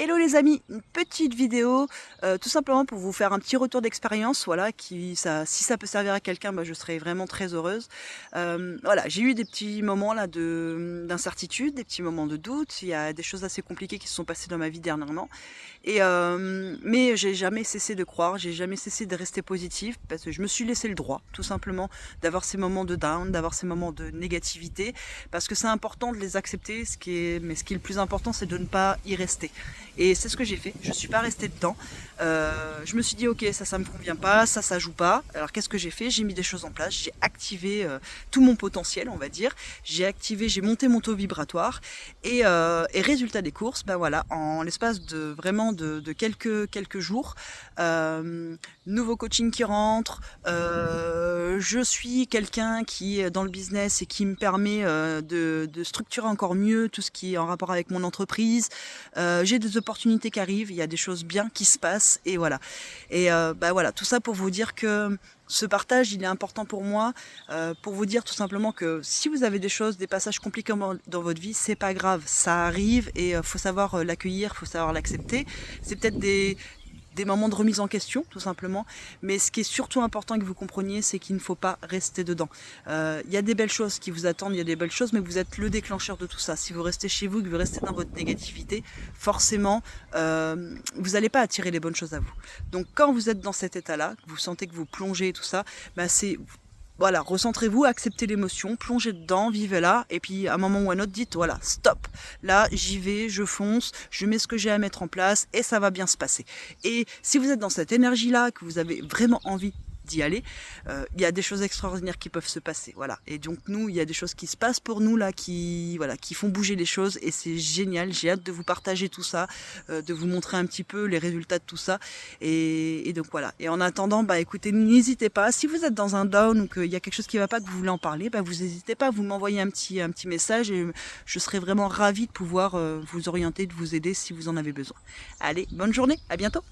Hello les amis, une petite vidéo tout simplement pour vous faire un petit retour d'expérience, voilà, si ça peut servir à quelqu'un, je serais vraiment très heureuse. Voilà, j'ai eu des petits moments là d'incertitude, des petits moments de doute, il y a des choses assez compliquées qui se sont passées dans ma vie dernièrement, mais j'ai jamais cessé de croire, j'ai jamais cessé de rester positive, parce que je me suis laissé le droit, tout simplement, d'avoir ces moments de down, d'avoir ces moments de négativité, parce que c'est important de les accepter, mais ce qui est le plus important, c'est de ne pas y rester. Et c'est ce que j'ai fait, je suis pas restée dedans. Je me suis dit ok, ça me convient pas, ça joue pas. Alors qu'est-ce que j'ai fait? J'ai mis des choses en place, j'ai activé tout mon potentiel, on va dire. J'ai monté mon taux vibratoire et résultat des courses, voilà, en l'espace de vraiment de quelques jours, nouveau coaching qui rentre, je suis quelqu'un qui est dans le business et qui me permet de structurer encore mieux tout ce qui est en rapport avec mon entreprise. J'ai des opportunités qui arrivent, il y a des choses bien qui se passent et voilà. Et voilà, tout ça pour vous dire que ce partage, il est important pour moi, pour vous dire tout simplement que si vous avez des choses, des passages compliqués dans votre vie, c'est pas grave, ça arrive et faut savoir l'accueillir, faut savoir l'accepter. C'est peut-être des moments de remise en question, tout simplement. Mais ce qui est surtout important que vous compreniez, c'est qu'il ne faut pas rester dedans. Il y a des belles choses qui vous attendent, il y a des belles choses, mais vous êtes le déclencheur de tout ça. Si vous restez chez vous, que vous restez dans votre négativité, forcément, vous n'allez pas attirer les bonnes choses à vous. Donc quand vous êtes dans cet état-là, que vous sentez que vous plongez et tout ça, c'est... Voilà, recentrez-vous, acceptez l'émotion, plongez dedans, vivez-la, et puis à un moment ou à un autre, dites voilà, stop. Là, j'y vais, je fonce, je mets ce que j'ai à mettre en place, et ça va bien se passer. Et si vous êtes dans cette énergie-là, que vous avez vraiment envie d'y aller, il y a des choses extraordinaires qui peuvent se passer, voilà. Et donc nous, il y a des choses qui se passent pour nous là, qui font bouger les choses, et c'est génial. J'ai hâte de vous partager tout ça, de vous montrer un petit peu les résultats de tout ça, et donc voilà. Et en attendant, écoutez, n'hésitez pas, si vous êtes dans un down ou qu'il y a quelque chose qui va pas, que vous voulez en parler, vous n'hésitez pas, vous m'envoyez un petit message, et je serai vraiment ravie de pouvoir vous orienter, de vous aider si vous en avez besoin. Allez, bonne journée, à bientôt.